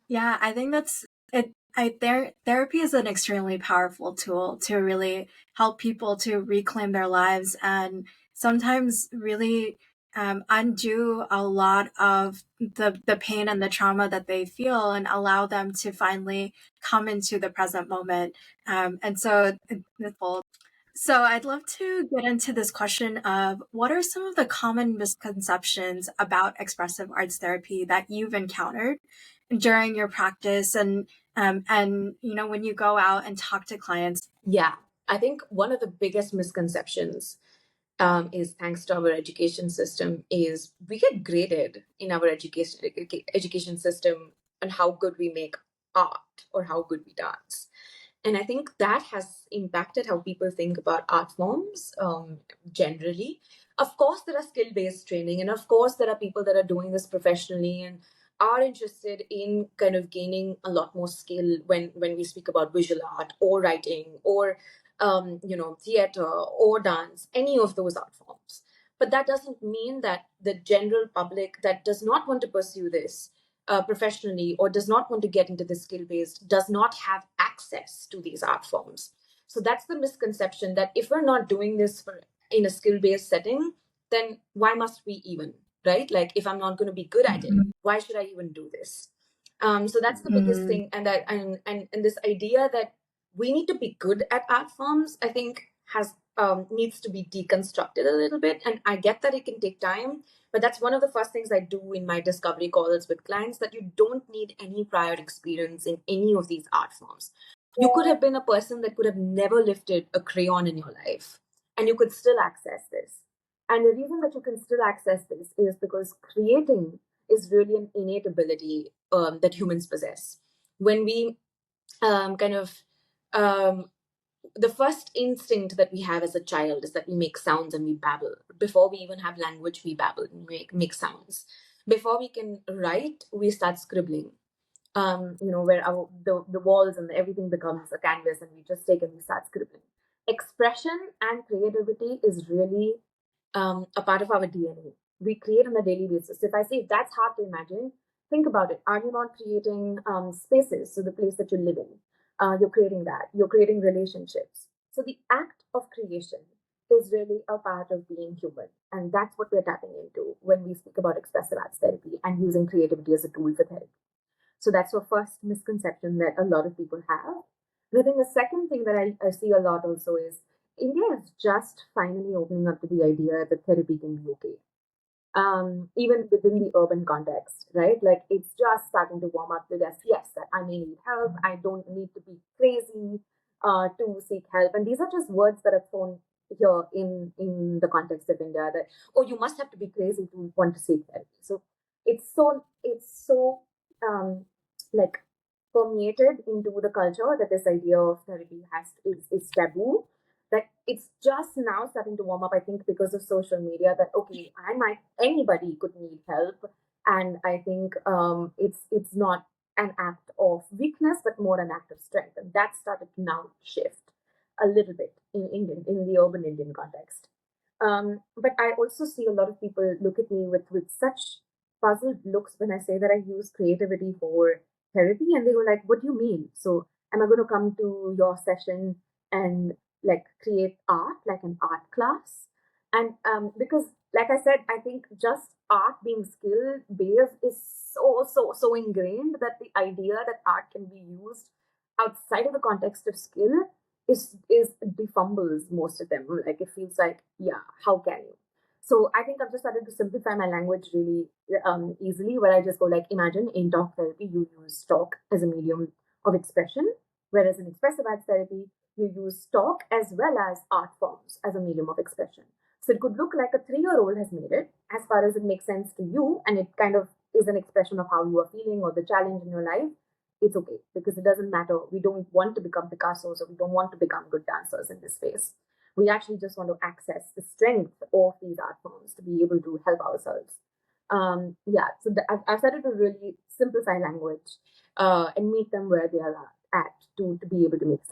Yeah, I think that's it. Therapy is an extremely powerful tool to really help people to reclaim their lives and sometimes really undo a lot of the pain and the trauma that they feel and allow them to finally come into the present moment. And so, so I'd love to get into this question of what are some of the common misconceptions about expressive arts therapy that you've encountered during your practice and when you go out and talk to clients? Yeah, I think one of the biggest misconceptions is, thanks to our education system, is we get graded in our education system on how good we make art or how good we dance. And I think that has impacted how people think about art forms generally. Of course, there are skill based training, and of course, there are people that are doing this professionally and are interested in kind of gaining a lot more skill when we speak about visual art or writing or theater or dance, any of those art forms. But that doesn't mean that the general public that does not want to pursue this professionally or does not want to get into the skill based does not have access to these art forms. So that's the misconception, that if we're not doing this in a skill based setting, then why must we even, right? Like, if I'm not going to be good at it, why should I even do this? So that's the biggest thing, and this idea that we need to be good at art forms, I think, has needs to be deconstructed a little bit. And I get that it can take time, but that's one of the first things I do in my discovery calls with clients, that you don't need any prior experience in any of these art forms. You could have been a person that could have never lifted a crayon in your life, and you could still access this. And the reason that you can still access this is because creating is really an innate ability that humans possess. When we kind of the first instinct that we have as a child is that we make sounds and we babble. Before we even have language, we babble and make sounds. Before we can write, we start scribbling. Where the walls and everything becomes a canvas, and we just take and we start scribbling. Expression and creativity is really a part of our DNA. We create on a daily basis. If I say that's hard to imagine, think about it. Are you not creating spaces? So the place that you live in, you're creating that. You're creating relationships. So the act of creation is really a part of being human. And that's what we're tapping into when we speak about expressive arts therapy and using creativity as a tool for therapy. So that's the first misconception that a lot of people have. And I think the second thing that I see a lot also is India is just finally opening up to the idea that therapy can be okay. Even within the urban context, right? Like, it's just starting to warm up to this. Yes, that I may need help. I don't need to be crazy to seek help. And these are just words that are thrown here in the context of India, that, oh, you must have to be crazy to want to seek therapy. So it's so um, like permeated into the culture that this idea of therapy is taboo, that it's just now starting to warm up, I think, because of social media, that okay, anybody could need help. And I think it's not an act of weakness but more an act of strength, and that started to now shift a little bit in the urban Indian context. But I also see a lot of people look at me with such puzzled looks when I say that I use creativity for therapy, and they go like, what do you mean? So am I going to come to your session and like create art, like an art class? And because, like I said, I think just art being skill based is so ingrained that the idea that art can be used outside of the context of skill is defumbles most of them. Like, it feels like, yeah, how can you? So I think I've just started to simplify my language really easily, where I just go like, imagine in talk therapy, you use talk as a medium of expression, whereas in expressive arts therapy, you use talk as well as art forms as a medium of expression. So it could look like a 3-year-old has made it, as far as it makes sense to you, and it kind of is an expression of how you are feeling or the challenge in your life. It's okay, because it doesn't matter. We don't want to become Picassos, or we don't want to become good dancers in this space. We actually just want to access the strength of these art forms to be able to help ourselves. Yeah, so I've started to really simplify language and meet them where they are at to be able to make sense.